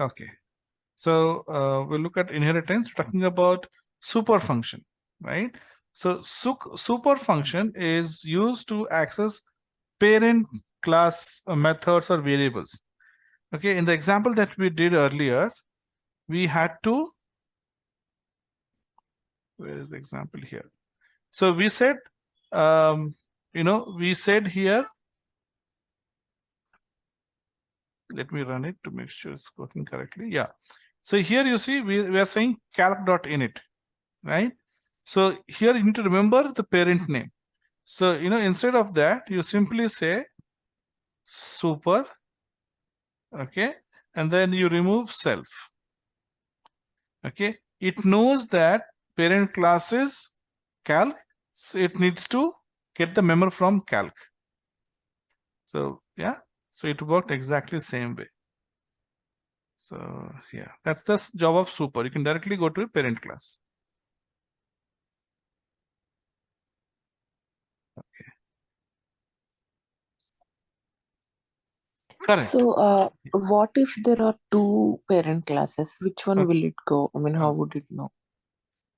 Okay. So we'll look at inheritance, talking about super function, right? So super function is used to access parent class methods or variables. Okay, in the example that we did earlier, we had to, where is the example here? So we said, we said here, let me run it to make sure it's working correctly. Yeah. So here you see, we are saying calc.init, right? So here you need to remember the parent name. So, instead of that, you simply say super, okay, and then you remove self, okay. It knows that parent class is calc, so it needs to get the member from calc. So, yeah, so it worked exactly the same way. So, yeah, that's the job of super. You can directly go to a parent class. Okay. Correct. So, what if there are two parent classes? Which one will it go? I mean, how would it know?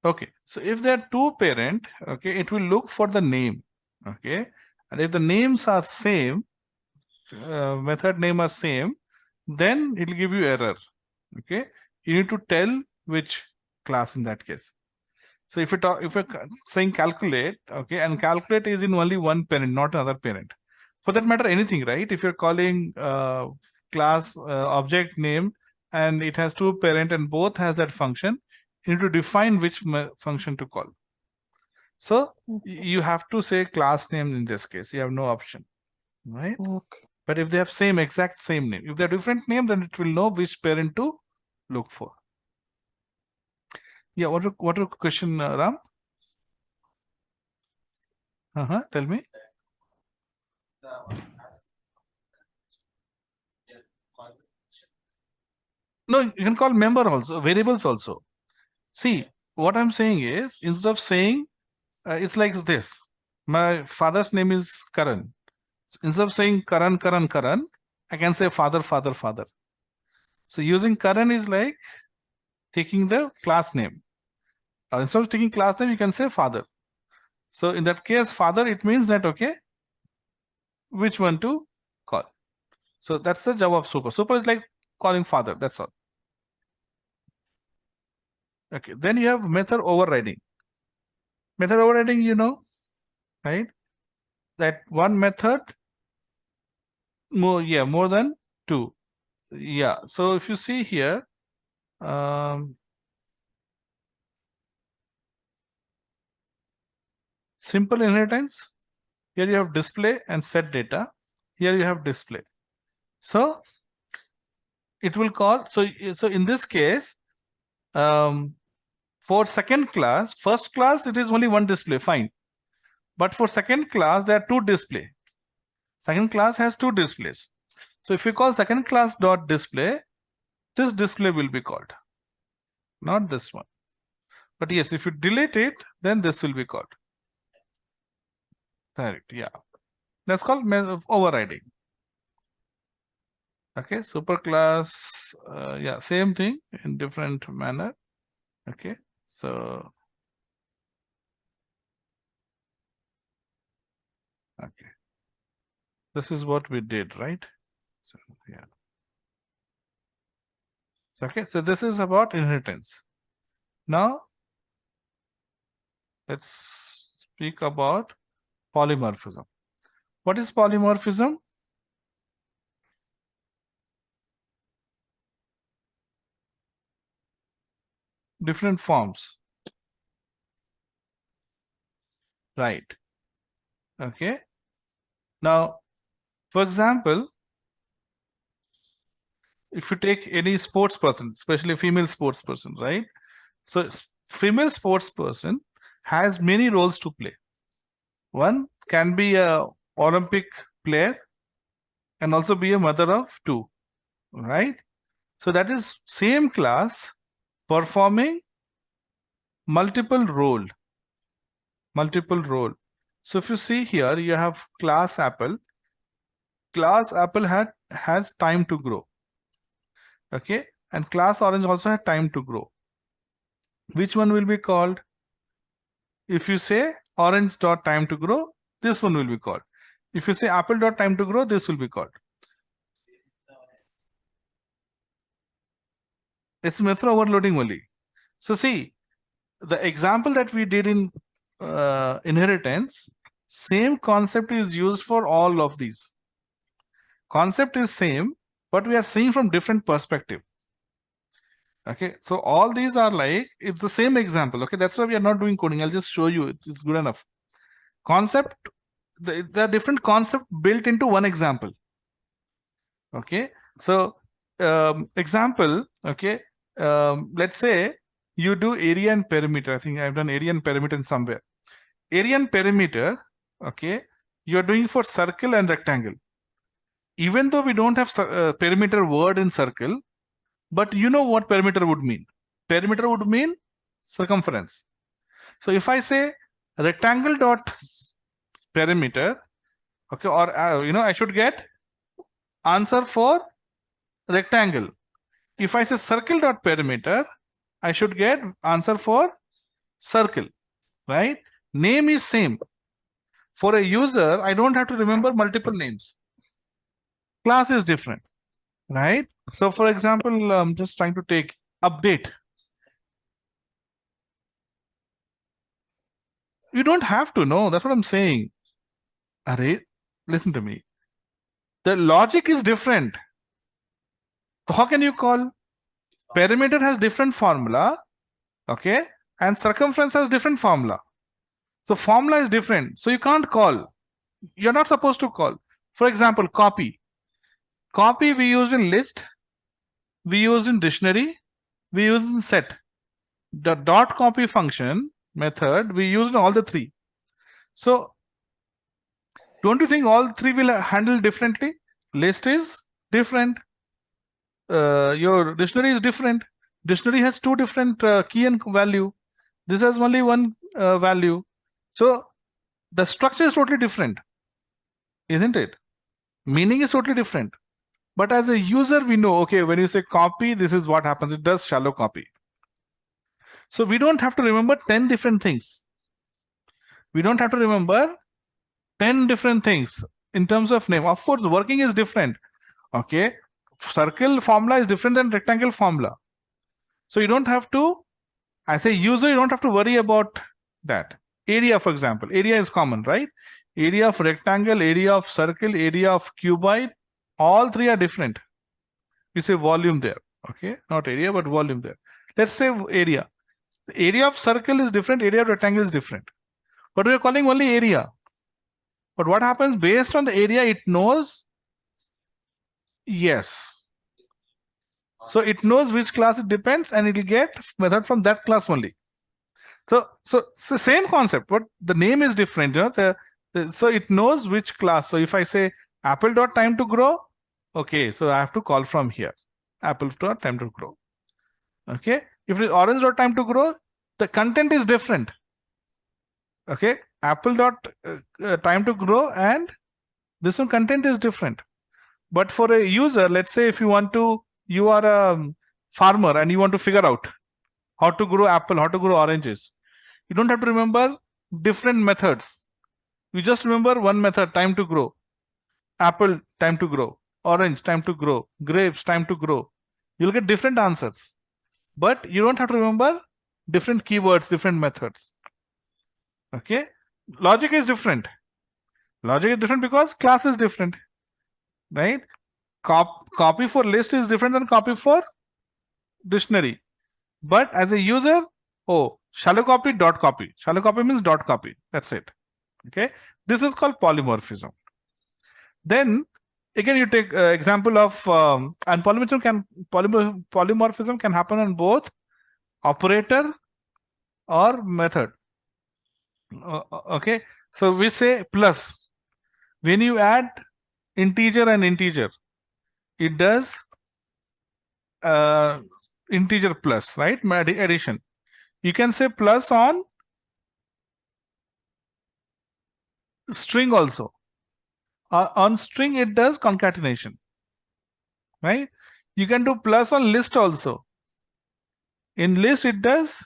Okay, so if there are two parent, okay, it will look for the name, okay, and if the names are same, method name are same, then it will give you error, okay. You need to tell which class in that case. So if you're saying calculate, okay, and calculate is in only one parent, not another parent. For that matter, anything, right? If you're calling class object name and it has two parent and both has that function, you need to define which function to call. So you have to say class name in this case. You have no option, right? Okay. But if they have exact same name, if they're different name, then it will know which parent to look for. Yeah, what a question, Ram? Tell me. No, you can call member also, variables also. See, what I'm saying is, instead of saying, it's like this. My father's name is Karan. So instead of saying Karan, Karan, Karan, I can say father, father, father. So using Karan is like taking the class name. Instead of taking class name, you can say father. So in that case, father, it means that, okay, which one to call. So that's the job of super. Super is like calling father, that's all. Okay, then you have method overriding. Method overriding, right? That one method, more than two. Yeah, so if you see here, simple inheritance, here you have display and set data. Here you have display. So it will call, so in this case, for second class, first class, it is only one display, fine. But for second class, there are two display. Second class has two displays. So if you call second class dot display, this display will be called, not this one. But yes, if you delete it, then this will be called. Correct, yeah. That's called overriding. Okay, superclass, yeah, same thing in different manner. Okay, so okay, this is what we did, right? So yeah. Okay, so this is about inheritance. Now let's speak about polymorphism. What is polymorphism? Different forms, right? Okay, now for example, if you take any sports person, especially female sports person, right? So female sports person has many roles to play. One can be a Olympic player and also be a mother of two, right? So that is same class performing multiple role. So if you see here, you have class Apple. Class Apple has time to grow. Okay, and class orange also has time to grow. Which one will be called? If you say orange dot time to grow, this one will be called. If you say apple dot time to grow, this will be called. It's method overloading only. So see, the example that we did in inheritance, same concept is used for all of these. Concept is same, but we are seeing from different perspective. Okay, so all these are like, it's the same example. Okay, that's why we are not doing coding. I'll just show you, it's good enough. Concept, there are different concepts built into one example. Okay, so example, okay, let's say you do area and perimeter. I think I've done area and perimeter in somewhere. Area and perimeter, okay, you're doing for circle and rectangle. Even though we don't have perimeter word in circle, but you know what perimeter would mean. Perimeter would mean circumference. So if I say rectangle dot perimeter, okay, or I should get answer for rectangle. If I say circle dot perimeter, I should get answer for circle, right? Name is same. For a user, I don't have to remember multiple names. Class is different, right? So for example, I'm just trying to take update. You don't have to know. That's what I'm saying. Array, listen to me. The logic is different. So how can you call? Perimeter has different formula, okay, and circumference has different formula. So formula is different. So you can't call. You're not supposed to call. For example, copy. Copy we use in list, we use in dictionary, we use in set. The dot copy function method we use in all the three. So don't you think all three will handle differently? List is different. Your dictionary is different. Dictionary has two different key and value. This has only one value. So the structure is totally different, isn't it? Meaning is totally different. But as a user, we know, okay, when you say copy, this is what happens. It does shallow copy. So we don't have to remember 10 different things. We don't have to remember 10 different things in terms of name. Of course, working is different. Okay. Circle formula is different than rectangle formula. So you don't have to, as a user, you don't have to worry about that. Area, for example, area is common, right? Area of rectangle, area of circle, area of cuboid, all three are different. We say volume there, okay? Not area, but volume there. Let's say area. The area of circle is different, area of rectangle is different. But we're calling only area. But what happens based on the area, it knows, yes. So it knows which class it depends and it will get method from that class only. So same concept, but the name is different. You know, so it knows which class. So if I say apple dot time to grow, okay, so I have to call from here. Apple dot time to grow. Okay, if it is orange dot time to grow, the content is different. Okay, apple dot time to grow and this one content is different. But for a user, let's say if you want to, you are a farmer and you want to figure out how to grow apple, how to grow oranges. You don't have to remember different methods. You just remember one method, time to grow. Apple, time to grow. Orange, time to grow. Grapes, time to grow. You'll get different answers. But you don't have to remember different keywords, different methods. Okay? Logic is different. Logic is different because class is different. Right? Copy for list is different than copy for dictionary. But as a user, oh, shallow copy, dot copy. Shallow copy means dot copy. That's it. Okay. This is called polymorphism. Then again, you take example of and polymorphism can happen on both operator or method. Okay. So we say plus. When you add integer and integer, it does integer plus, right? Addition. You can say plus on string also. On string, it does concatenation, right? You can do plus on list also. In list, it does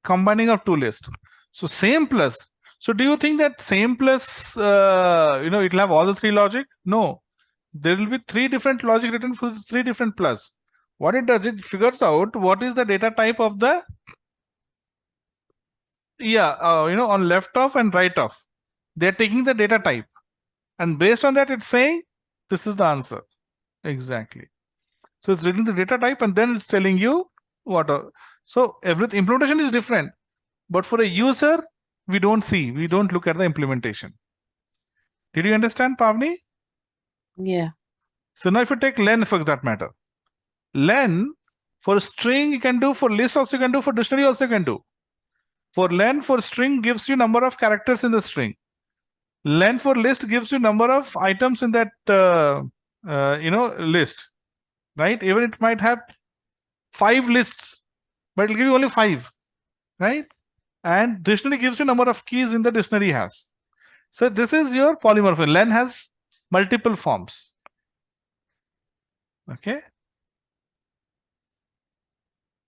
combining of two lists. So same plus. So do you think that same plus, it'll have all the three logic? No. There will be three different logic written for three different plus. What it does, it figures out what is the data type of the, on left of and right of. They're taking the data type. And based on that, it's saying this is the answer. Exactly. So it's reading the data type and then it's telling you what. So every implementation is different. But for a user, we don't look at the implementation. Did you understand, Pavni? Yeah. So now if you take len for that matter, len for string you can do, for list also you can do, for dictionary also you can do. For len for string gives you number of characters in the string. Len for list gives you number of items in that list, right? Even it might have 5 lists, but it'll give you only 5, right? And dictionary gives you number of keys in the dictionary has. So this is your polymorphism. Len has multiple forms. Okay.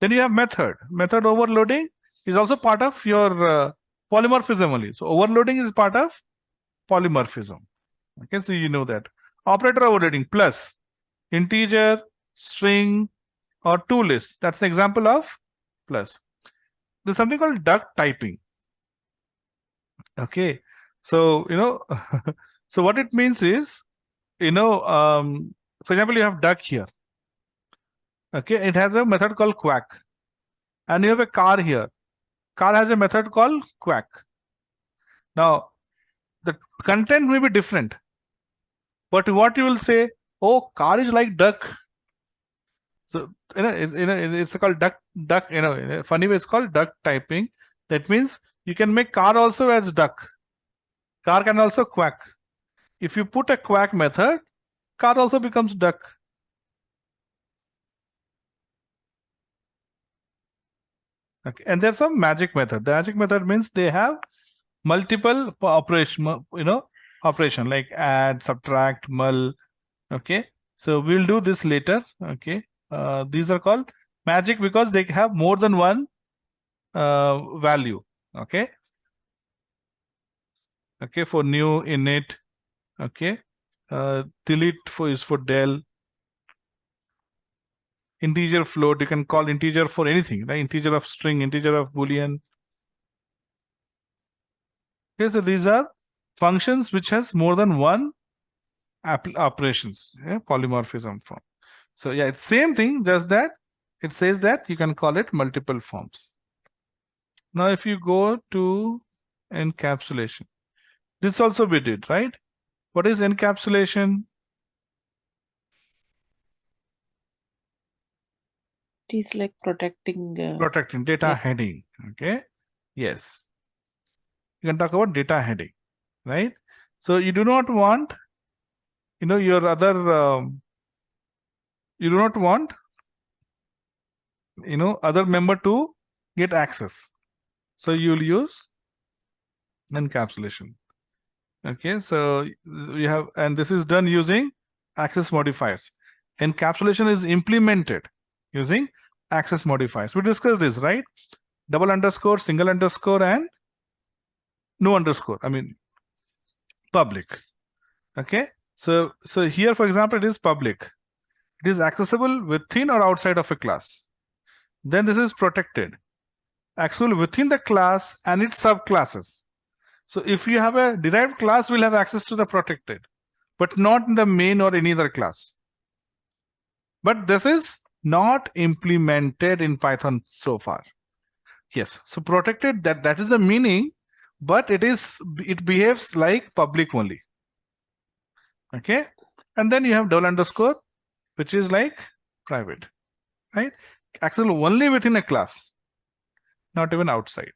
Then you have method. Method overloading is also part of your polymorphism only. So overloading is part of polymorphism. Okay, so you know that. Operator overloading plus integer, string, or two lists. That's the example of plus. There's something called duck typing. Okay, so so what it means is, for example, you have duck here. Okay, it has a method called quack, and you have a car here. Car has a method called quack. Now, the content may be different, but what you will say, oh, car is like duck. So it's called duck. Funny way it's called duck typing. That means you can make car also as duck. Car can also quack. If you put a quack method, car also becomes duck. Okay, and there's some magic method. The magic method means they have multiple operation like add, subtract, mul. Okay, so we'll do this later. Okay, these are called magic because they have more than one value. Okay. Okay, for new, init. Okay, delete is for del. Integer float, you can call integer for anything, right? Integer of string, integer of boolean. Okay, so these are functions which has more than one operations, polymorphism form. So yeah, it's same thing, just that it says that you can call it multiple forms. Now if you go to encapsulation, this also we did, right? What is encapsulation? It is like protecting Data heading. Okay. Yes. You can talk about data heading, right? So you do not want, your other, you do not want, other member to get access. So you'll use encapsulation. Okay. So you have, and this is done using access modifiers. Encapsulation is implemented using access modifiers. We discussed this, right? Double underscore, single underscore, and no underscore. I mean, public. Okay. So here, for example, it is public. It is accessible within or outside of a class. Then this is protected. Accessible within the class and its subclasses. So if you have a derived class, we'll have access to the protected, but not in the main or any other class. But this is not implemented in Python so far. Yes, so protected, that is the meaning, but it behaves like public only. Okay, and then you have double underscore, which is like private, right? Accessible only within a class, not even outside.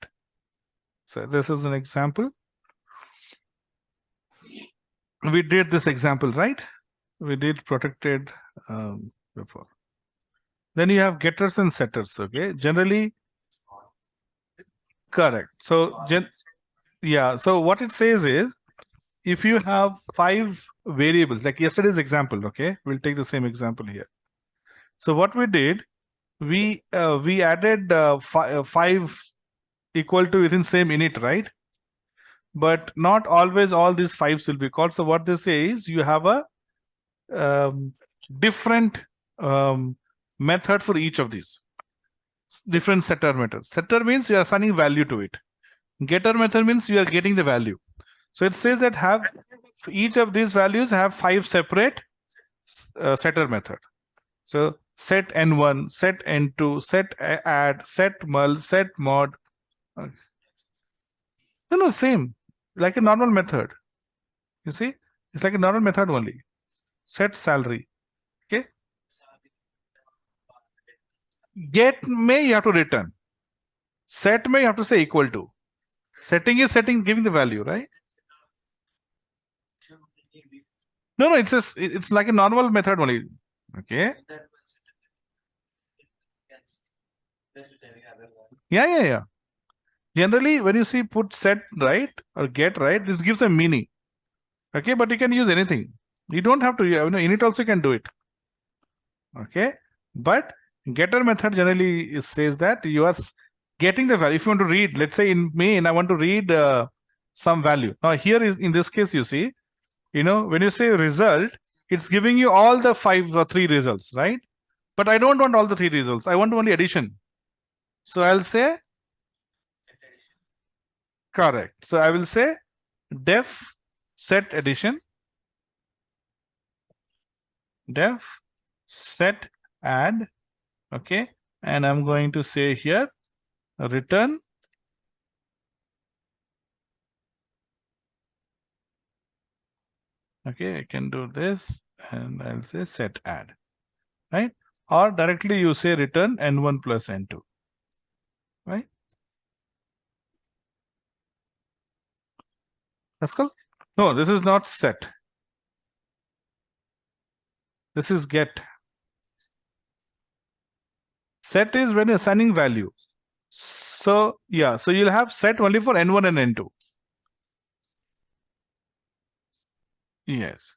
So this is an example. We did this example, right? We did protected before. Then you have getters and setters. Okay, generally correct. So so what it says is, if you have 5 variables, like yesterday's example, okay, we'll take the same example here. So what we did, we added 5 equal to within same init, right? But not always all these 5s will be called. So what they say is you have a different method for each of these. Different setter methods. Setter means you are assigning value to it. Getter method means you are getting the value. So it says that have each of these values have 5 separate setter method. So set n1, set n2, set add, set mul, set mod. No, same, like a normal method. You see, it's like a normal method only. Set salary. Okay. Get may you have to return. Set may you have to say equal to. Setting is setting, giving the value, right? No, it's like a normal method only. Okay. Yeah. Generally, when you see put set right or get right, this gives a meaning. Okay, but you can use anything. You don't have to, init also can do it. Okay, but getter method generally says that you are getting the value. If you want to read, let's say in main, I want to read some value. Now here is in this case, you see, when you say result, it's giving you all the 5 or 3 results, right? But I don't want all the 3 results. I want only addition. So I'll say correct. So I will say def set addition, def set add. Okay, and I'm going to say here return okay, I can do this and I'll say set add, right? Or directly you say return n1 plus n2, right? That's cool. No, this is not set. This is get. Set is when you're assigning value. So yeah, so you'll have set only for n1 and n2. Yes.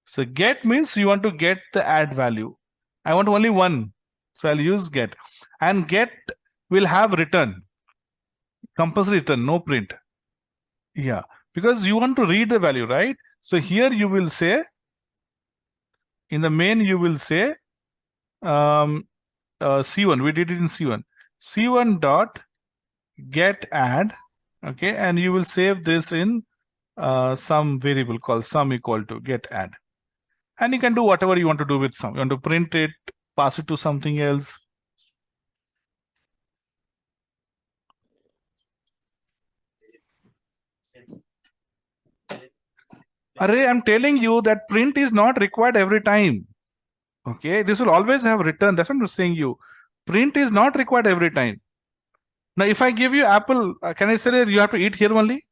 So get means you want to get the add value. I want only one. So I'll use get. And get will have return. Compulsory return, no print. Yeah, because you want to read the value, right? So here you will say, in the main, you will say C1. We did it in C1. C1 dot get add. Okay, and you will save this in some variable called sum equal to get add. And you can do whatever you want to do with sum. You want to print it, pass it to something else. Array, I'm telling you that print is not required every time. Okay, this will always have return. That's what I'm saying you. Print is not required every time. Now, if I give you apple, can I say you have to eat here only?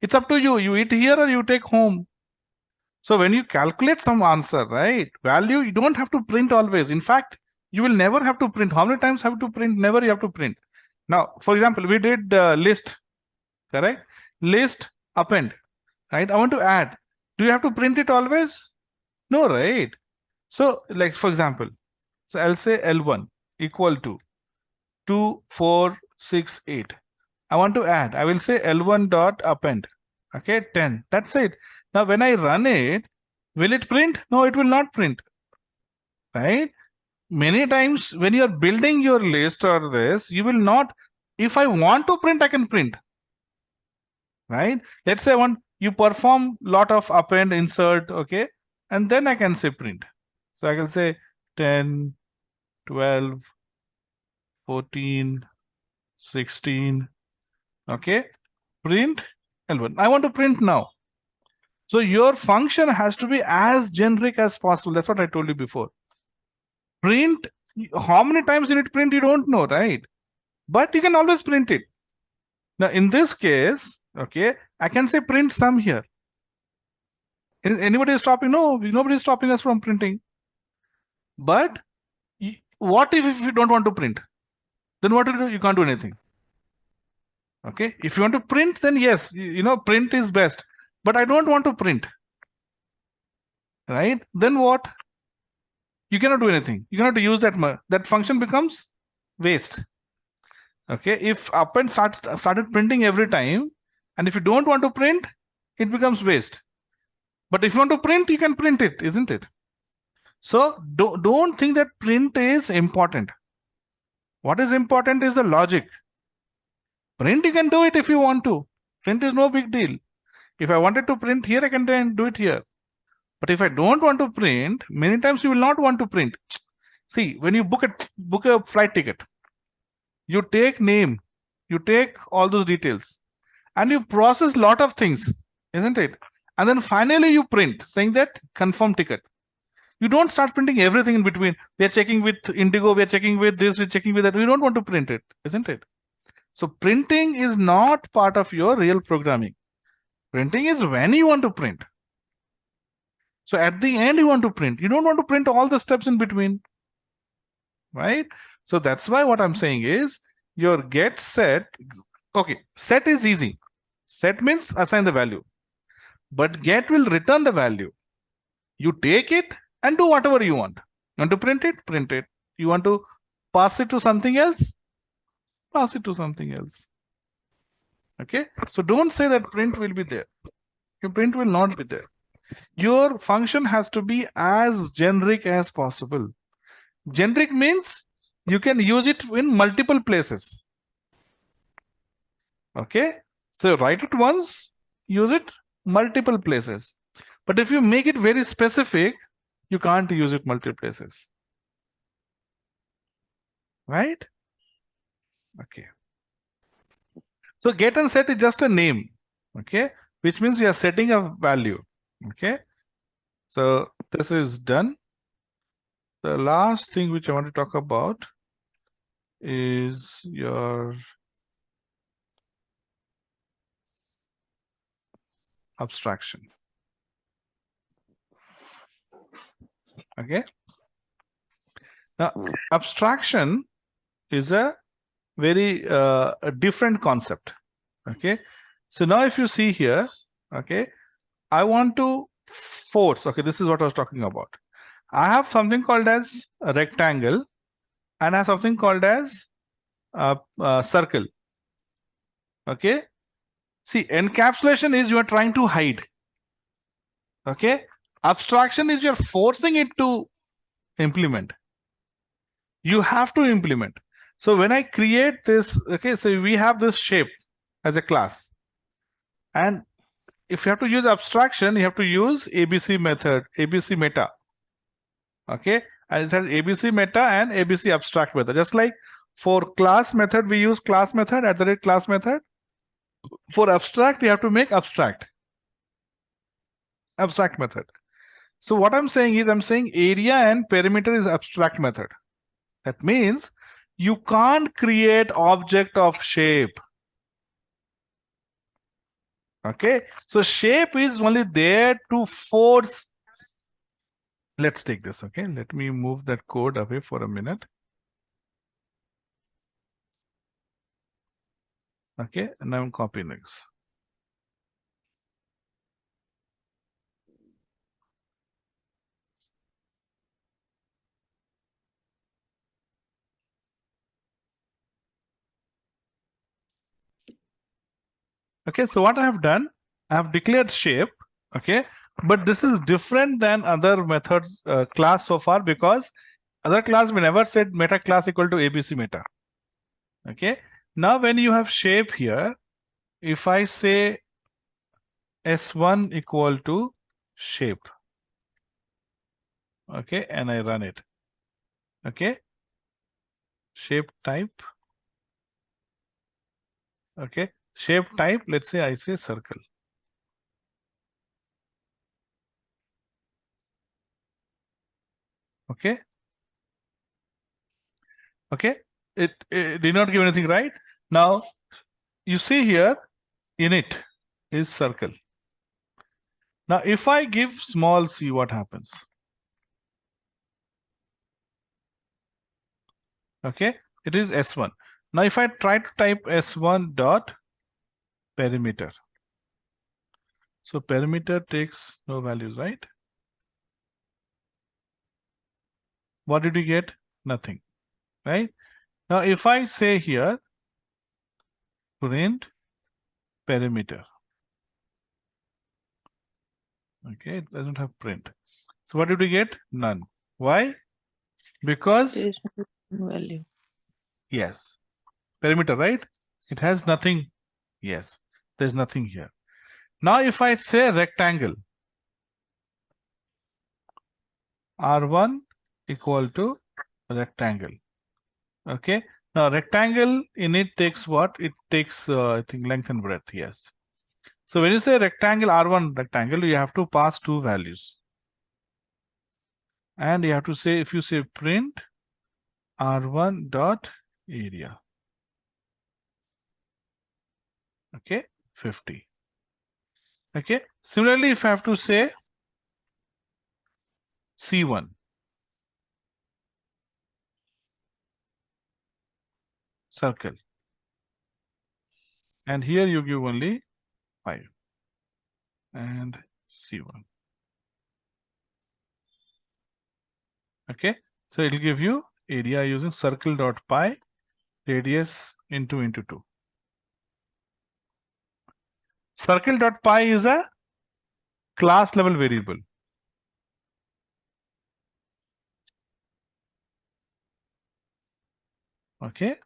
It's up to you. You eat here or you take home. So when you calculate some answer, right, value, you don't have to print always. In fact, you will never have to print. How many times have to print? Never you have to print. Now, for example, we did list, correct? List append, right? I want to add. Do you have to print it always? No, right? So like, for example, so I'll say L1 equal to 2, 4, 6, 8. I want to add. I will say L1 dot append. Okay, 10. That's it. Now, when I run it, will it print? No, it will not print. Right? Many times when you are building your list or this, you will not. If I want to print, I can print. Right? Let's say you perform lot of append, insert, okay, and then I can say print. So I can say 10, 12, 14, 16, okay, print L1. I want to print now. So your function has to be as generic as possible. That's what I told you before. Print, how many times you need to print, you don't know, right? But you can always print it. Now, in this case, okay, I can say print sum here. Is anybody stopping? No, nobody is stopping us from printing. But what if you don't want to print? Then what do you do? You can't do anything. Okay, if you want to print, then yes, print is best. But I don't want to print. Right? Then what? you cannot do anything. You cannot use that function becomes waste. Okay, if append started printing every time, and if you don't want to print, it becomes waste. But if you want to print, you can print it, isn't it? So don't think that print is important. What is important is the logic. Print, you can do it if you want to. Print is no big deal. If I wanted to print here, I can do it here. But if I don't want to print, many times you will not want to print. See, when you book a flight ticket, you take name, you take all those details, and you process lot of things, isn't it? And then finally you print saying that confirm ticket. You don't start printing everything in between. We are checking with Indigo, we are checking with this, we're checking with that. We don't want to print it, isn't it? So printing is not part of your real programming. Printing is when you want to print. So at the end, you want to print. You don't want to print all the steps in between, right? So that's why what I'm saying is your get set. Okay, set is easy. Set means assign the value, but get will return the value. You take it and do whatever you want. You want to print it, print it. You want to pass it to something else, pass it to something else. Okay, so don't say that print will be there. Your print will not be there. Your function has to be as generic as possible. Generic means you can use it in multiple places. Okay, so write it once, use it multiple places. But if you make it very specific, you can't use it multiple places. Right? Okay. So get and set is just a name. Okay, which means we are setting a value. Okay, so this is done. The last thing which I want to talk about is your abstraction. Okay. Now, abstraction is a very a different concept. Okay. So now if you see here, okay, I want to force. Okay, this is what I was talking about. I have something called as a rectangle and I have something called as a circle. Okay. See, encapsulation is you are trying to hide. Okay. Abstraction is you're forcing it to implement. You have to implement. So when I create this, okay, so we have this shape as a class. And if you have to use abstraction, you have to use ABC method, ABC meta. Okay. And it has ABC meta and ABC abstract method. Just like for class method, we use class method at the rate class method. For abstract, you have to make abstract method. So what I'm saying is I'm saying area and perimeter is abstract method. That means you can't create object of shape. Okay, so shape is only there to force. Let's take this. Okay, let me move that code away for a minute. Okay, and I'm copying this. Okay, so what I have done, I have declared shape. Okay, but this is different than other methods class so far because other class we never said meta class equal to ABC meta. Okay, now when you have shape here, if I say S1 equal to shape, okay, and I run it. Okay, shape type. Okay, shape type, let's say I say circle. Okay. Okay, it did not give anything, right? Now you see here init is circle. Now if I give small c, what happens? Okay, it is S1. Now if I try to type S1 dot perimeter, so perimeter takes no values, right? what did we get? Nothing, right? Now, if I say here, print perimeter, okay, it doesn't have print. So what did we get? None. Why? Because, There is no value. yes, perimeter, right? It has nothing. Yes, there's nothing here. Now, if I say rectangle, R1 equal to rectangle. Okay. Now, rectangle in it takes what? It takes, I think, length and breadth. Yes. So when you say rectangle, R1 rectangle, you have to pass two values. And you have to say, if you say print R1 dot area. Okay. 50. Okay. Similarly, if I have to say C1. Circle. And here you give only 5. And C1. Okay. So it will give you area using circle dot pi radius into 2. Circle dot pi is a class level variable. Okay.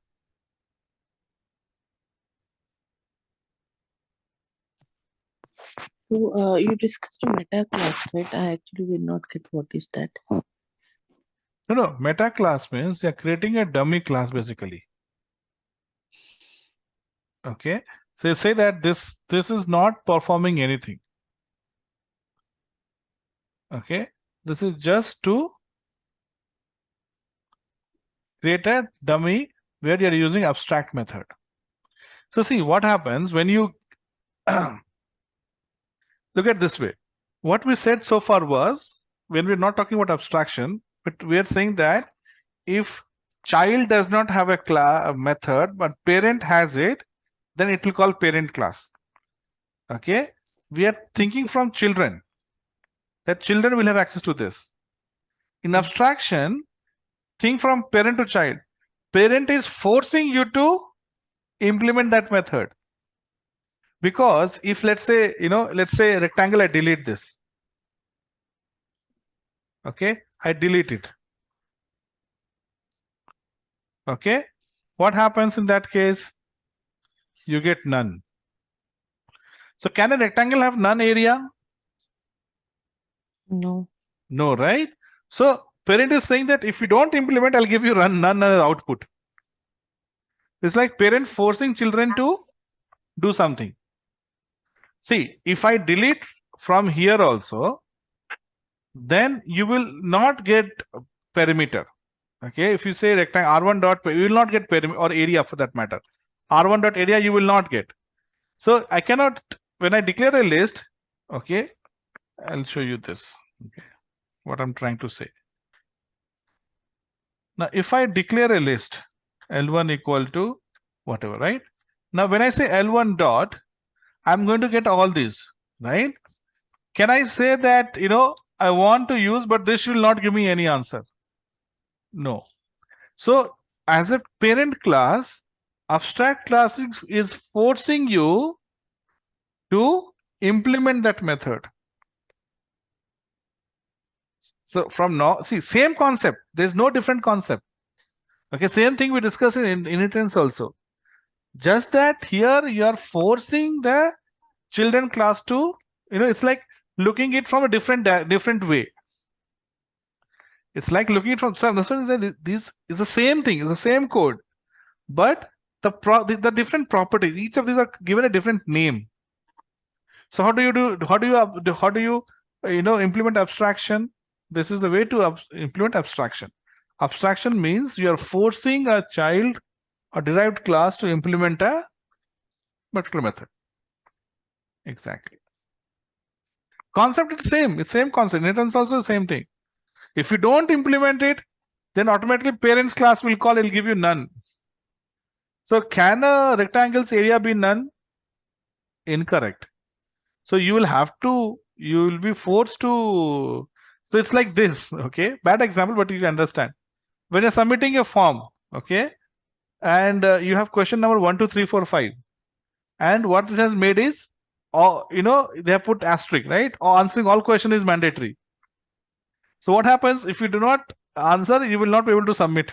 So you discussed a meta class, right? I actually did not get what is that. No, meta class means they are creating a dummy class basically. Okay. So say that this is not performing anything. Okay. This is just to create a dummy where you are using abstract method. So see what happens when you look at this way. What we said so far was, when we're not talking about abstraction, but we are saying that if child does not have a method, but parent has it, then it will call parent class. Okay. We are thinking from children, that children will have access to this. In abstraction, think from parent to child. Parent is forcing you to implement that method. Because if let's say, let's say rectangle, I delete this. Okay. I delete it. Okay. What happens in that case? You get none. So can a rectangle have none area? No. No, right? So parent is saying that if you don't implement, I'll give you none as output. It's like parent forcing children to do something. See, if I delete from here also, then you will not get perimeter. Okay, if you say rectangle R1 dot, you will not get perimeter or area for that matter. R1 dot area you will not get. So I cannot, when I declare a list, okay, I'll show you this. Okay, what I'm trying to say. Now, if I declare a list, L1 equal to whatever, right? Now, when I say L1 dot, I'm going to get all these, right? Can I say that, I want to use, but this will not give me any answer? No. So, as a parent class, abstract class is forcing you to implement that method. So from now, see, same concept. There's no different concept. Okay, same thing we discussed in inheritance also. Just that here you are forcing the children class to, it's like looking it from a different way. It's like looking at from, so this is the same thing, it's the same code, but the different properties, each of these are given a different name. So how do you implement abstraction? This is the way to implement abstraction. Abstraction means you are forcing a child or derived class to implement a particular method. Exactly. Concept is same. It's same concept. Inheritance also the same thing. If you don't implement it, then automatically parents class will call, it'll give you none. So can a rectangle's area be none? Incorrect. So you will be forced to, So it's like this, okay? Bad example, but you can understand. When you're submitting a form, okay, and you have question number 1, 2, 3, 4, 5, and what it has made is, or they have put asterisk, right? Or answering all question is mandatory. So what happens if you do not answer, you will not be able to submit.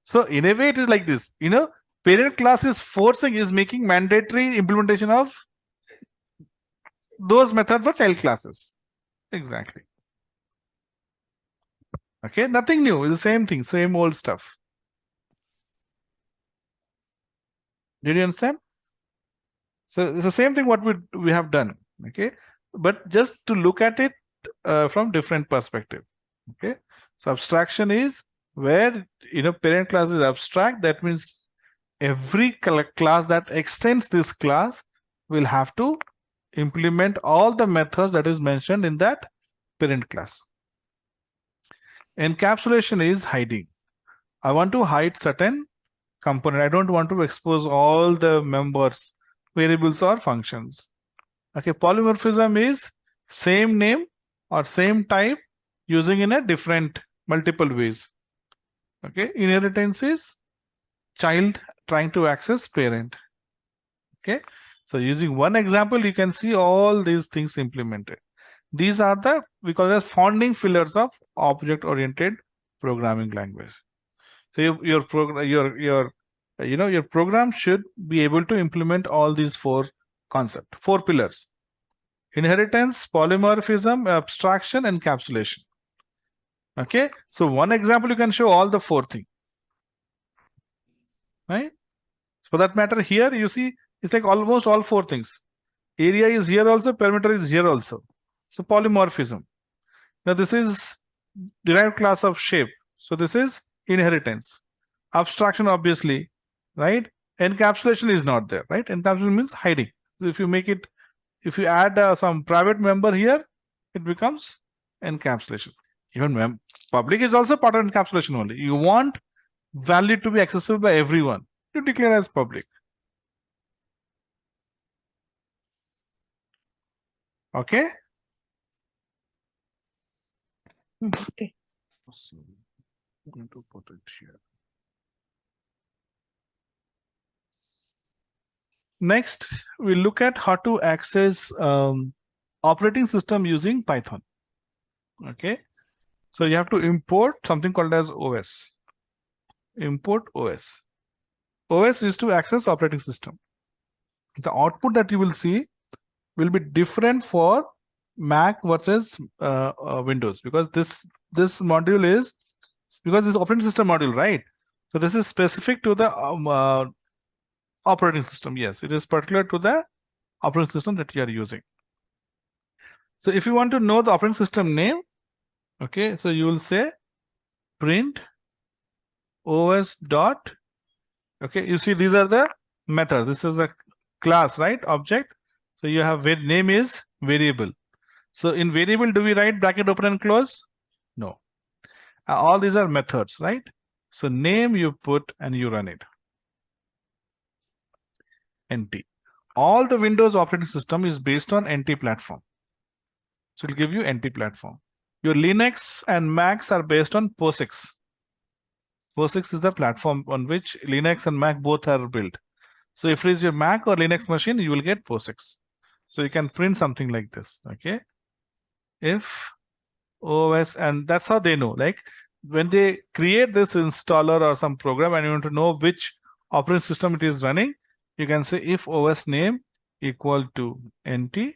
So in a way, it is like this. Parent class is forcing, is making mandatory implementation of those methods for child classes. Exactly. Okay, nothing new. It's the same thing, same old stuff. Did you understand? So it's the same thing what we have done. Okay, but just to look at it from different perspective. Okay, so abstraction is where parent class is abstract. That means every class that extends this class will have to implement all the methods that is mentioned in that parent class. Encapsulation is hiding. I want to hide certain component. I don't want to expose all the members, variables or functions. Okay, polymorphism is same name or same type using in a different multiple ways. Okay, inheritance is child trying to access parent. Okay, so using one example, you can see all these things implemented. These are the, we call it as founding pillars of object-oriented programming language. So your program, your program should be able to implement all these four concepts, four pillars: inheritance, polymorphism, abstraction, encapsulation. Okay, so one example you can show all the four things, right? For that matter, here you see it's like almost all four things. Area is here also, perimeter is here also. So polymorphism. Now this is derived class of shape. So this is inheritance. Abstraction, obviously, right? Encapsulation is not there, right? Encapsulation means hiding. So if you add some private member here, it becomes encapsulation. Even public is also part of encapsulation only. You want value to be accessible by everyone. You declare as public. Okay? Okay. So I'm going to put it here. Next, we look at how to access operating system using Python. Okay, so you have to import something called as OS. Import OS. OS is to access operating system. The output that you will see will be different for Mac versus Windows, because this module is, because this operating system module, right? So this is specific to the operating system. Yes, it is particular to the operating system that you are using. So if you want to know the operating system name, okay, so you will say print os dot, okay, you see these are the methods. This is a class, right? Object. So you have name is variable. So in variable, do we write bracket open and close? No. All these are methods, right? So name you put and you run it. NT. All the Windows operating system is based on NT platform. So it'll give you NT platform. Your Linux and Macs are based on POSIX. POSIX is the platform on which Linux and Mac both are built. So if it is your Mac or Linux machine, you will get POSIX. So you can print something like this, okay? If OS, and that's how they know. Like when they create this installer or some program and you want to know which operating system it is running, you can say if OS name equal to NT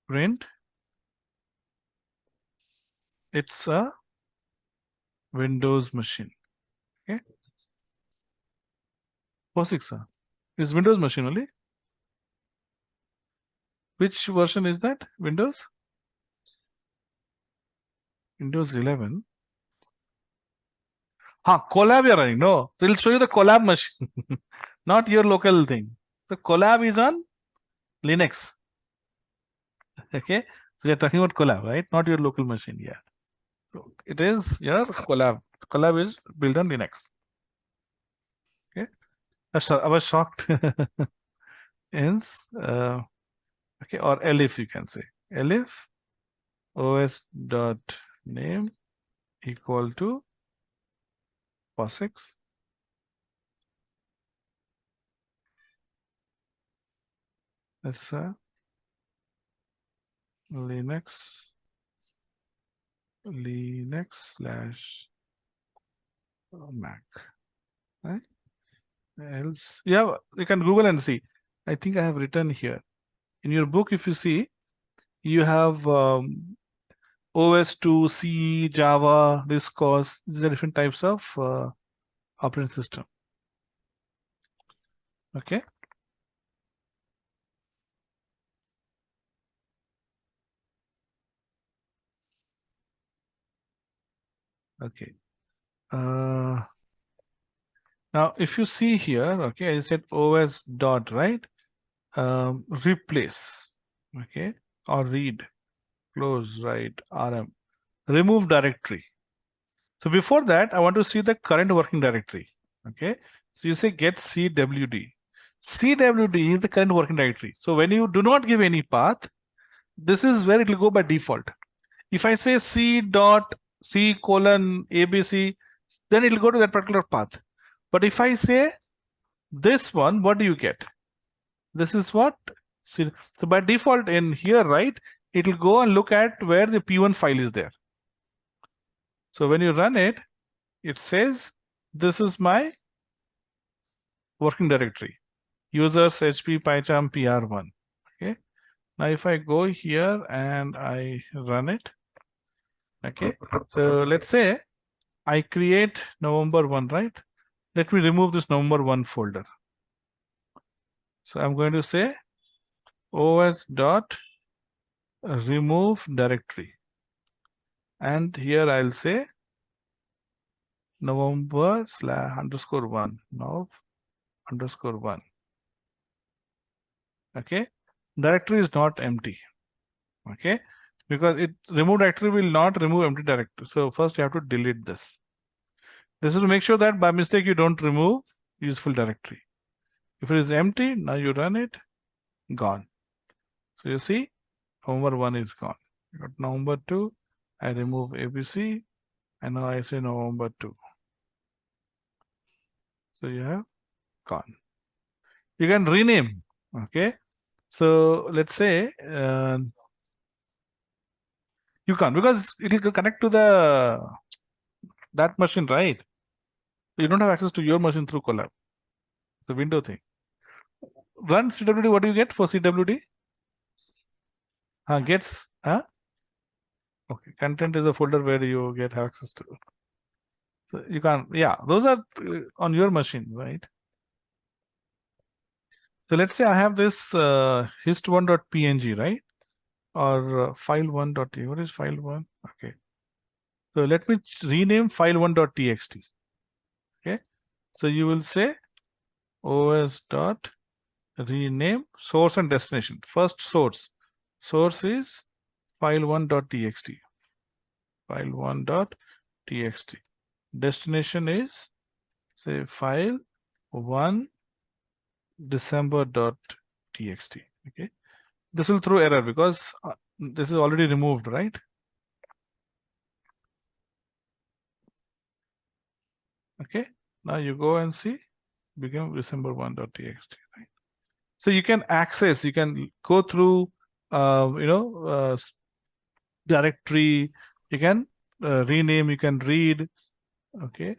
print, it's a Windows machine. Okay. POSIX is Windows machine only. Which version is that? Windows 11. Colab you're running. No, so it'll show you the Colab machine, not your local thing. So Colab is on Linux. Okay, so you're talking about Colab, right? Not your local machine. Yeah. So it is your Colab. Colab is built on Linux. Okay, I was shocked. Hence, okay, or Elif you can say. Elif os.name equal to POSIX. That's Linux slash Mac, right? Else, yeah, you can Google and see. I think I have written here in your book. If you see, you have OS2, C, Java, Riscos. These are different types of operating system. Okay. Okay. Now, if you see here, okay, I said OS dot, right? Replace, okay, or read, close, write, RM, remove directory. So before that, I want to see the current working directory. Okay. So you say get CWD. CWD is the current working directory. So when you do not give any path, this is where it will go by default. If I say C dot C colon ABC, then it will go to that particular path. But if I say this one, what do you get? This is what? So by default in here, right, it will go and look at where the P1 file is there. So when you run it, it says, this is my working directory, users HP PyCharm PR1. Okay. Now if I go here and I run it, okay. So let's say I create November 1, right? Let me remove this November 1 folder. So I'm going to say os dot remove directory. And here I'll say November / _1, nov _1. Okay. Directory is not empty. Okay. Because it remove directory will not remove empty directory. So first you have to delete this. This is to make sure that by mistake you don't remove useful directory. If it is empty, now you run it, gone. So you see, November 1 is gone. You got November 2, I remove ABC, and now I say November 2. So you have gone. You can rename. Okay. So let's say you can't, because it will connect to that machine, right? You don't have access to your machine through Colab. The window thing. Run CWD. What do you get for CWD? Gets. Okay. Content is a folder where you get access to. So you can't. Yeah, those are on your machine, right? So let's say I have this hist1.png, right? Or file1.txt. What is file1? Okay. So let me rename file1.txt. Okay. So you will say os dot rename source and destination. First source. Source is file1.txt. File1.txt. Destination is say file1 December.txt. Okay. This will throw error because this is already removed, right? Okay. Now you go and see become December1.txt, right? So you can access, you can go through, directory, you can rename, you can read. Okay.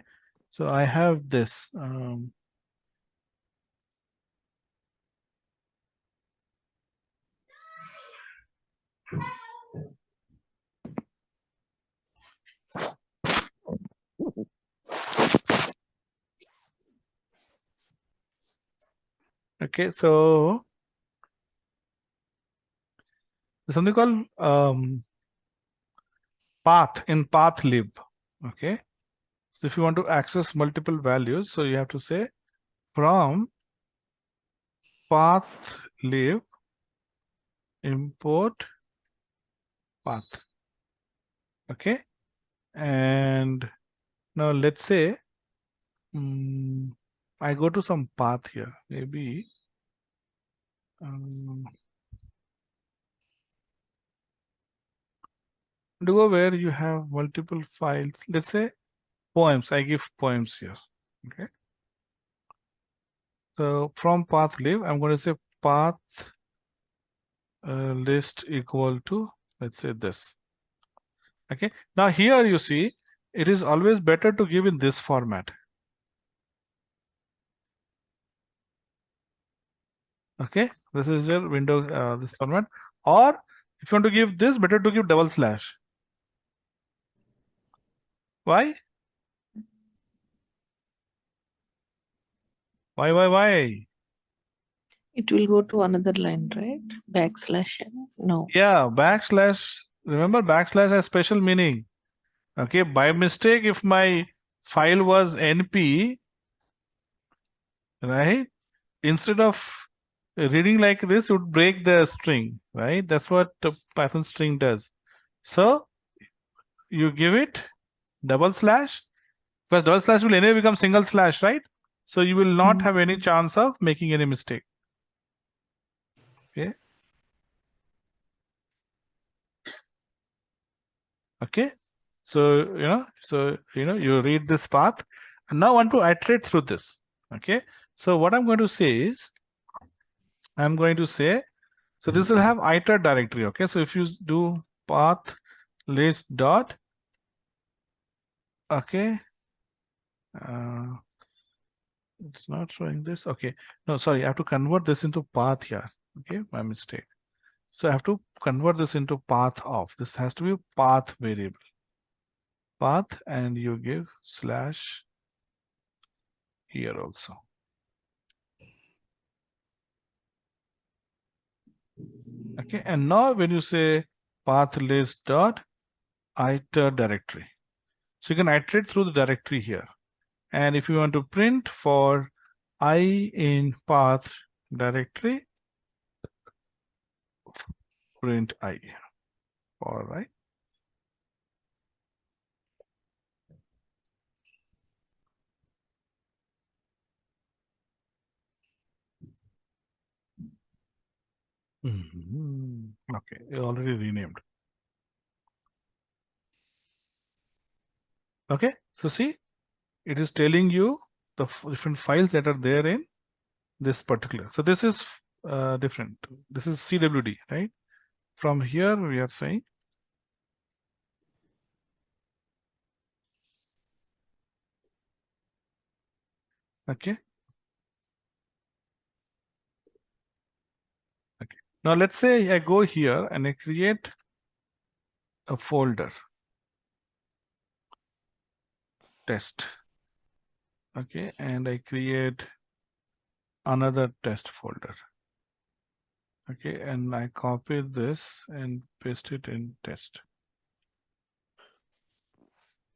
So I have this. Okay. So there's something called path in pathlib. Okay. So if you want to access multiple values, so you have to say from pathlib import path. Okay. And now let's say I go to some path here, maybe go where you have multiple files. Let's say poems. I give poems here. Okay. So from path lib, I'm going to say path list equal to, let's say this. Okay. Now here you see, it is always better to give in this format. Okay. This is your window, this format. Or if you want to give this, better to give double slash. Why? Why? It will go to another line, right? Backslash n? No. Yeah, backslash. Remember, backslash has special meaning. Okay, by mistake, if my file was NP, right? Instead of reading like this, it would break the string, right? That's what the Python string does. So you give it double slash, because double slash will anyway become single slash, right? So you will not have any chance of making any mistake. Okay. Okay. So you read this path, and now I want to iterate through this. Okay. So what I'm going to say is, I'm going to say, so this will have iter directory. Okay. So if you do path list dot, okay, it's not showing this. Okay. No, sorry, I have to convert this into path here. Okay, my mistake. So I have to convert this into path of. This has to be path variable. Path, and you give slash here also. Okay, and now when you say path list dot iter directory, so you can iterate through the directory here. And if you want to print for I in path directory, print I. All right. Okay, it already renamed. Okay, so see, it is telling you the different files that are there in this particular. So this is different. This is CWD, right? From here we are saying, okay. Okay. Now let's say I go here and I create a folder, test. Okay, and I create another test folder. Okay, and I copy this and paste it in test.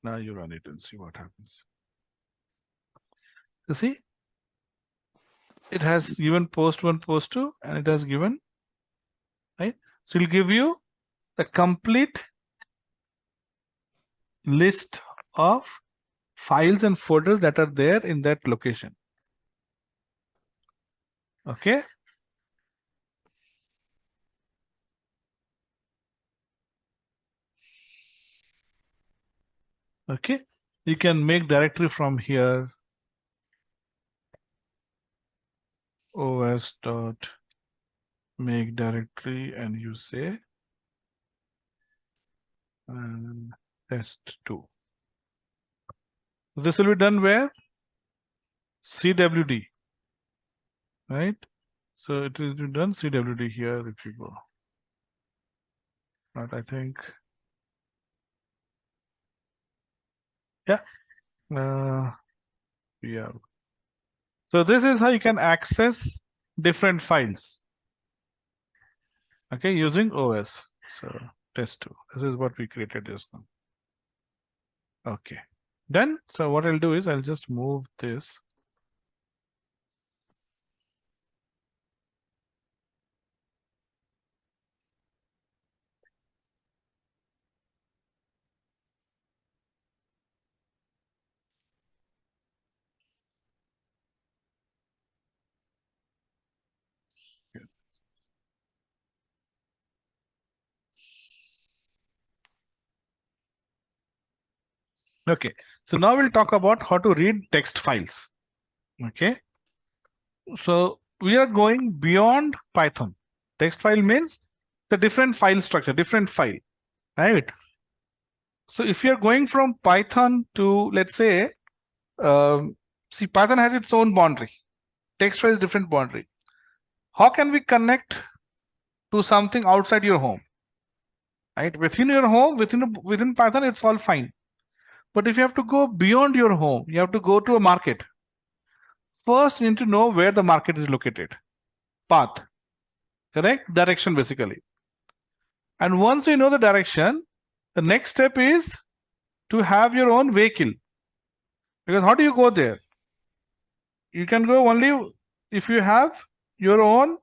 Now you run it and see what happens. You see, it has given post 1, post 2, and it has given, right? So it'll give you the complete list of files and folders that are there in that location. Okay. Okay. You can make directory from here. Os dot make directory, and you say test2. This will be done where? CWD, right? So it will be done CWD here if you go. But I think, yeah. Yeah. So this is how you can access different files. Okay, using OS. So test2. This is what we created just now. Okay. Done. So what I'll do is I'll just move this. Okay, so now we'll talk about how to read text files. Okay, so we are going beyond Python. Text file means the different file structure, different file, right? So if you're going from Python to, let's say, see, Python has its own boundary. Text file is different boundary. How can we connect to something outside your home? Right? Within your home, within Python, it's all fine. But if you have to go beyond your home, you have to go to a market. First, you need to know where the market is located. Path, correct? Direction, basically. And once you know the direction, the next step is to have your own vehicle. Because how do you go there? You can go only if you have your own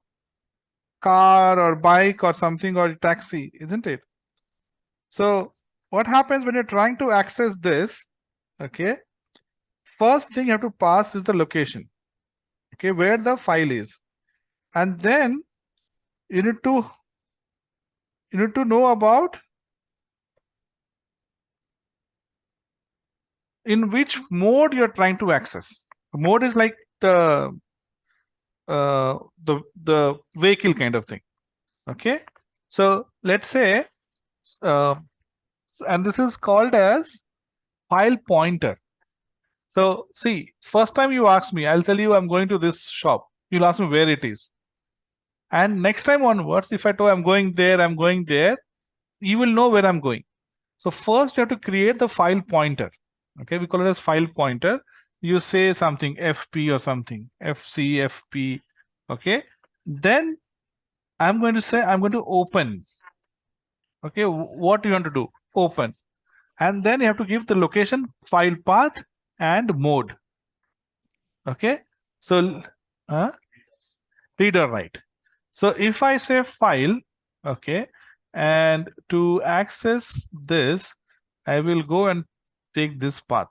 car or bike or something, or taxi, isn't it? So what happens when you're trying to access this? Okay, first thing you have to pass is the location, okay, where the file is, and then you need to know about in which mode you're trying to access. The mode is like the vehicle kind of thing. Okay, so let's say and this is called as file pointer. So see, first time you ask me, I'll tell you I'm going to this shop. You'll ask me where it is. And next time onwards, if I tell I'm going there, you will know where I'm going. So first you have to create the file pointer. Okay, we call it as file pointer. You say something FP or something, FC, FP. Okay, then I'm going to say I'm going to open. Okay, what do you want to do? Open. And then you have to give the location, file path, and mode. Okay, so read or write. So if I say file, okay, and to access this, I will go and take this path.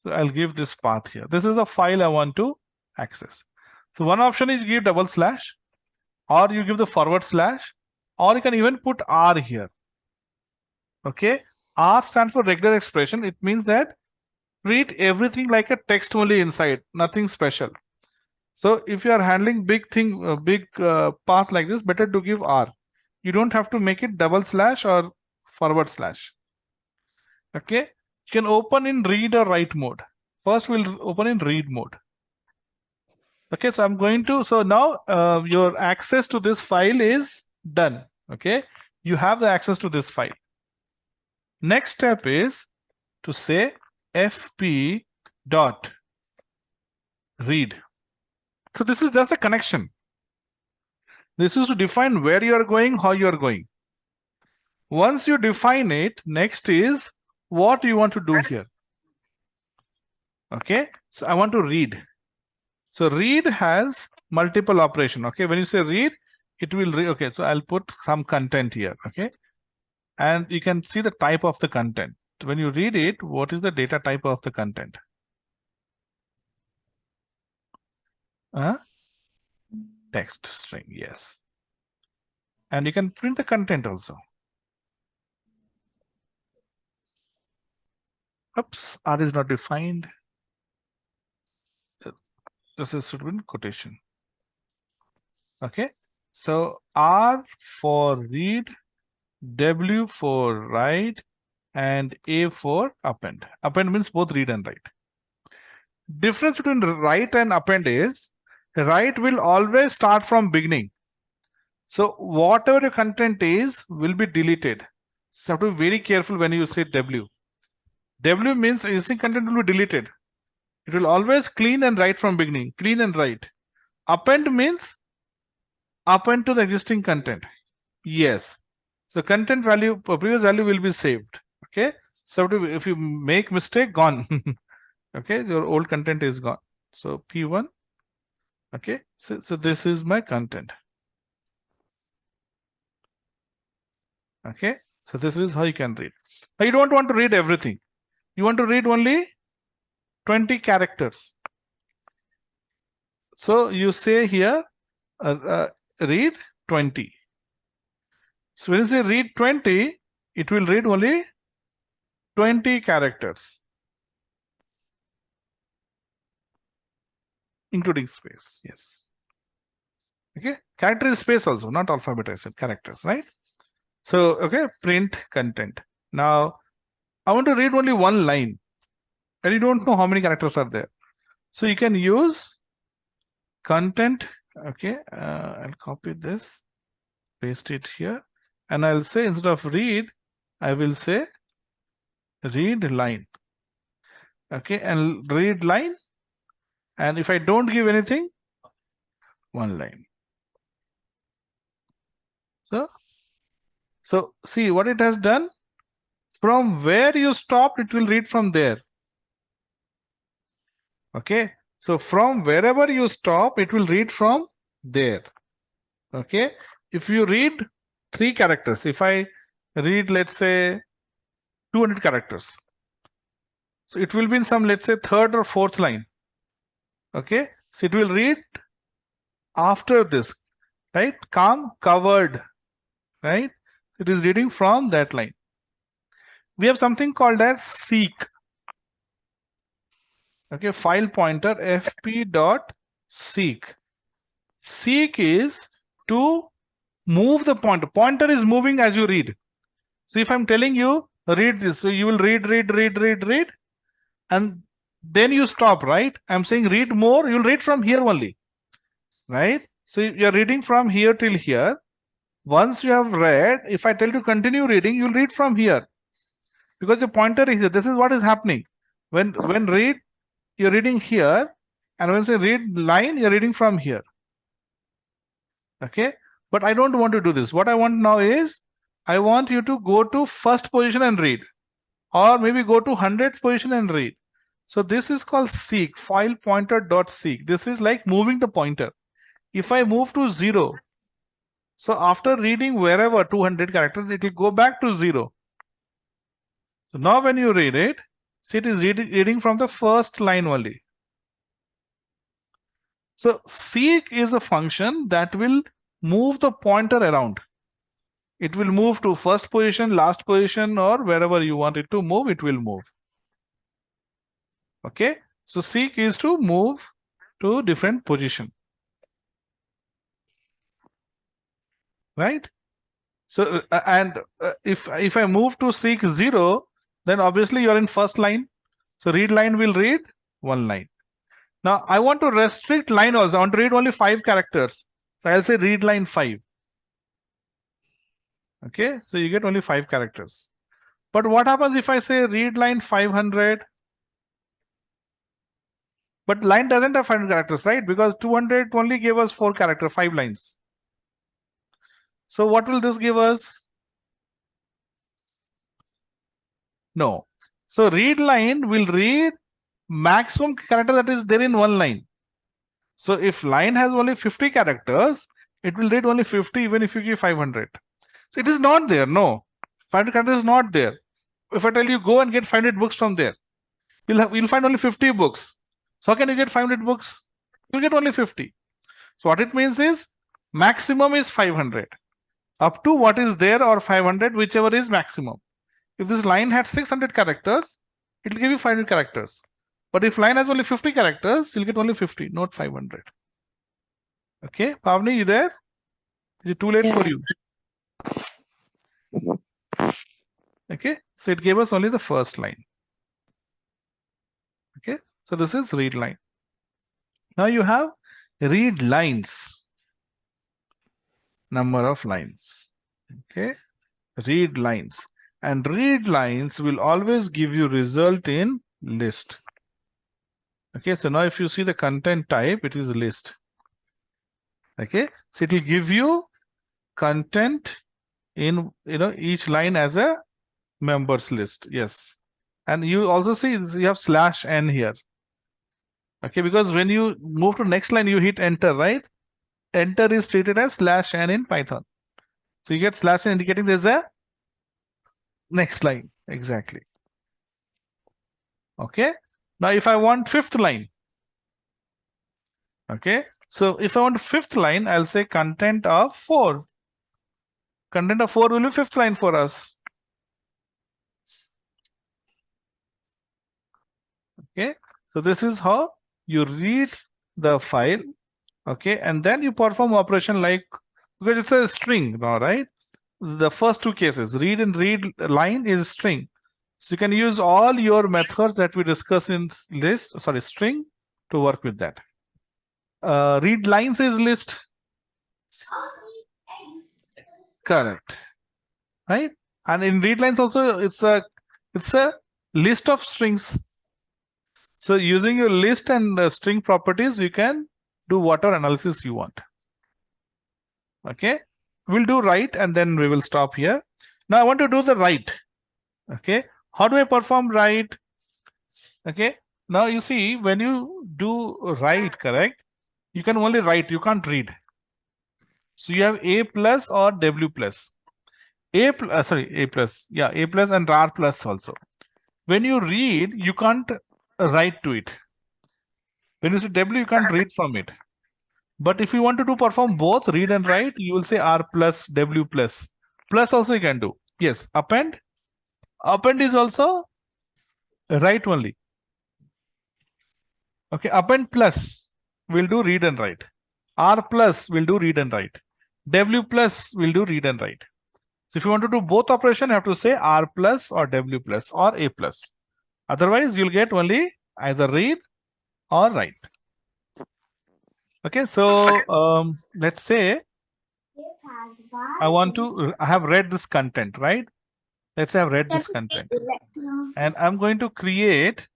So I'll give this path here. This is the file I want to access. So one option is give double slash, or you give the forward slash, or you can even put R here. Okay, R stands for regular expression. It means that treat everything like a text only inside, nothing special. So if you are handling big path like this, better to give R. You don't have to make it double slash or forward slash. Okay, you can open in read or write mode. First we'll open in read mode. Okay, so I'm going to, so now your access to this file is done. Okay, you have the access to this file. Next step is to say fp dot read. So this is just a connection. This is to define where you are going, how you are going. Once you define it, next is what you want to do here. Okay, so I want to read. So read has multiple operation. Okay, when you say read, it will read. Okay, so I'll put some content here. Okay, and you can see the type of the content. When you read it, what is the data type of the content? Text string, yes. And you can print the content also. Oops, R is not defined. This is should be in quotation. Okay, so R for read, W for write, and A for append. Append means both read and write. Difference between write and append is write will always start from beginning. So whatever your content is will be deleted. So you have to be very careful when you say W. W means existing content will be deleted. It will always clean and write from beginning, clean and write. Append means append to the existing content. Yes. So content value, previous value will be saved. Okay. So if you make mistake, gone. Okay, your old content is gone. So P1. Okay. So this is my content. Okay. So this is how you can read. Now you don't want to read everything. You want to read only 20 characters. So you say here, read 20. So when you say read 20, it will read only 20 characters, including space. Yes. Okay. Character is space also, not alphabet. I said characters, right? So, okay, print content. Now, I want to read only one line, and you don't know how many characters are there. So you can use content. Okay, I'll copy this, paste it here, and I'll say instead of read, I will say read line. Okay, and read line. And if I don't give anything, one line. So see what it has done. From where you stopped, it will read from there. Okay, so from wherever you stop, it will read from there. Okay, if you read 3 characters, if I read, let's say 200 characters, so it will be in some, let's say, 3rd or 4th line. Okay, so it will read after this, right? Calm covered, right? It is reading from that line. We have something called as seek. Okay, file pointer fp.seek. Seek is to move the pointer. Pointer is moving as you read. So if I'm telling you read this, so you will read, and then you stop, right? I'm saying read more, you'll read from here only, right? So you're reading from here till here. Once you have read, if I tell you continue reading, you'll read from here because the pointer is here. This is what is happening. When read, you're reading here, and when say read line, you're reading from here. Okay, but I don't want to do this. What I want now is I want you to go to first position and read, or maybe go to 100th position and read. So this is called seek, file pointer dot seek. This is like moving the pointer. If I move to 0, so after reading wherever 200 characters, it will go back to 0. So now when you read it, see, it is reading from the first line only. So seek is a function that will move the pointer around. It will move to first position, last position, or wherever you want it to move, it will move. Okay, so seek is to move to different position, right? So if I move to seek 0, then obviously you're in first line. So read line will read one line. Now I want to restrict line also. I want to read only 5 characters. So I'll say read line 5. Okay, so you get only 5 characters. But what happens if I say read line 500? But line doesn't have 500 characters, right? Because 200 only gave us 4 characters, 5 lines. So what will this give us? No. So read line will read maximum character that is there in one line. So if line has only 50 characters, it will read only 50 even if you give 500. So it is not there. No, 500 characters is not there. If I tell you go and get 500 books from there, you'll find only 50 books. So how can you get 500 books? You'll get only 50. So what it means is maximum is 500. Up to what is there or 500, whichever is maximum. If this line had 600 characters, it will give you 500 characters. But if line has only 50 characters, you'll get only 50, not 500. Okay, Pavni, you there? Is it too late for you? Okay, so it gave us only the first line. Okay, so this is read line. Now you have read lines, number of lines. Okay, read lines, and read lines will always give you result in list. Okay, so now if you see the content type, it is list. Okay, so it will give you content in each line as a members list. Yes, and you also see you have /n here. Okay, because when you move to next line, you hit enter, right? Enter is treated as /n in Python. So you get /n indicating there's a next line. Exactly. Okay, now if I want 5th line, okay, so if I want 5th line, I'll say content of 4. Content of 4 will be 5th line for us. Okay, so this is how you read the file. Okay, and then you perform operation like, because it's a string now, right? The first two cases, read and read line is string. So you can use all your methods that we discuss in list, sorry, string, to work with that. Read lines is list. Correct. Right? And in read lines also, it's a list of strings. So using your list and string properties, you can do whatever analysis you want. Okay, we'll do write and then we will stop here. Now I want to do the write. Okay, how do I perform write? Okay, now you see, when you do write, correct, you can only write, you can't read. So you have A plus or W plus. A plus and R plus also. When you read, you can't write to it. When you say W, you can't read from it. But if you want to do perform both read and write, you will say R plus W plus. Plus also you can do. Yes, append. Append is also write only. Okay, append plus will do read and write. R plus will do read and write. W plus will do read and write. So if you want to do both operation, you have to say R plus or W plus or A plus. Otherwise, you'll get only either read or write. Okay, so let's say I have read this content, right? Let's say I've read this content and I'm going to create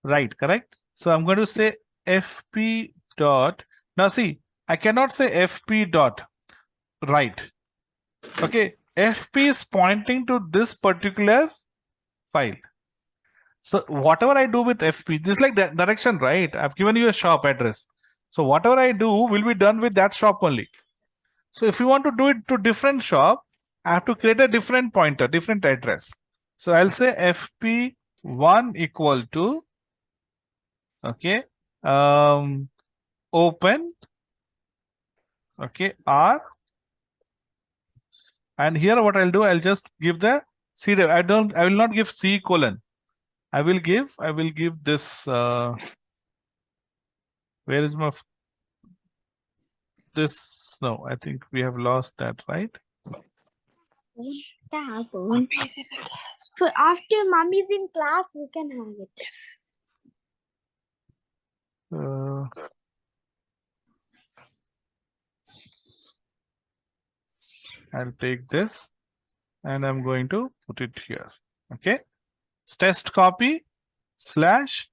write, correct? So I'm going to say fp dot. Now see, I cannot say fp dot write. Okay, fp is pointing to this particular file. So whatever I do with fp, this is like the direction, right? I've given you a shop address. So whatever I do will be done with that shop only. So if you want to do it to different shop, I have to create a different pointer, different address. So I'll say fp1 equal to, okay, open, okay, R, and here what I'll do, I'll just give the C. I will not give C colon. I will give this. Where is my this? No, I think we have lost that, right? So after mommy's in class, we can have it. I'll take this and I'm going to put it here. Okay, test copy slash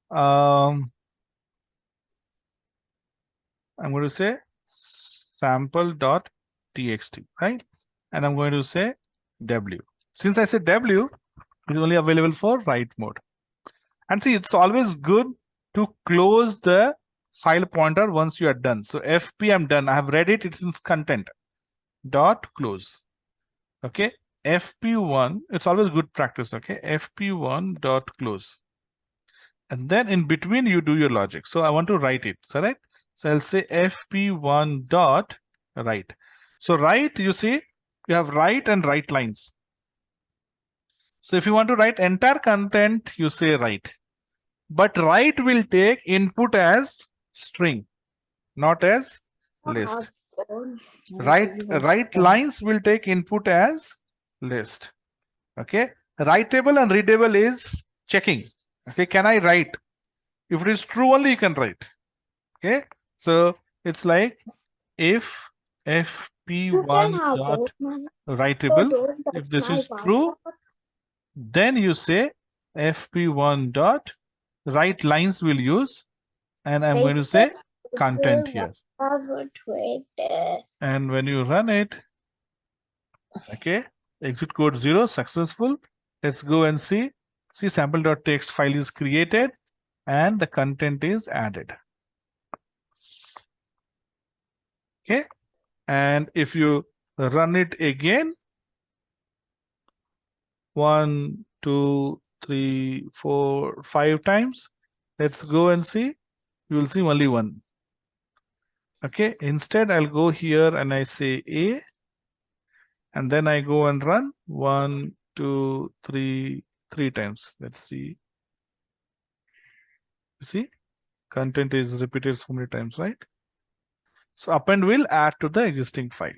I'm going to say sample.txt, right? And I'm going to say W. Since I said W, it is only available for write mode. And see, it's always good to close the file pointer once you are done. So fp, I'm done. I have read it. It's in content. Dot close. Okay. fp1. It's always good practice. Okay. fp1 dot close. And then in between you do your logic. So I want to write it. Correct. So I'll say fp1 dot write. So write, you see, you have write and write lines. So if you want to write entire content, you say write. But write will take input as string, not as list. Write lines will take input as list. Okay. Writable and readable is checking. Okay. Can I write? If it is true only, you can write. Okay. So it's like if fp1 dot writable, if this is true, then you say fp1 dot write lines will use, and I'm going to say content here. And when you run it, okay, exit code 0, successful. Let's go and see. See, sample.txt file is created and the content is added. Okay. And if you run it again, 1, 2, 3, 4, 5 times, let's go and see. You will see only one. Okay. Instead, I'll go here and I say A, and then I go and run 1, 2, 3, 3 times. Let's see. You see, content is repeated so many times, right? So append will add to the existing file.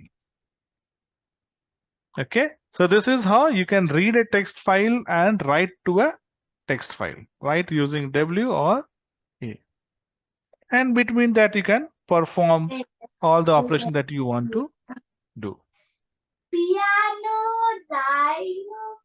Okay, so this is how you can read a text file and write to a text file, right? Using W or A. And between that, you can perform all the operations that you want to do. Piano, Zylo.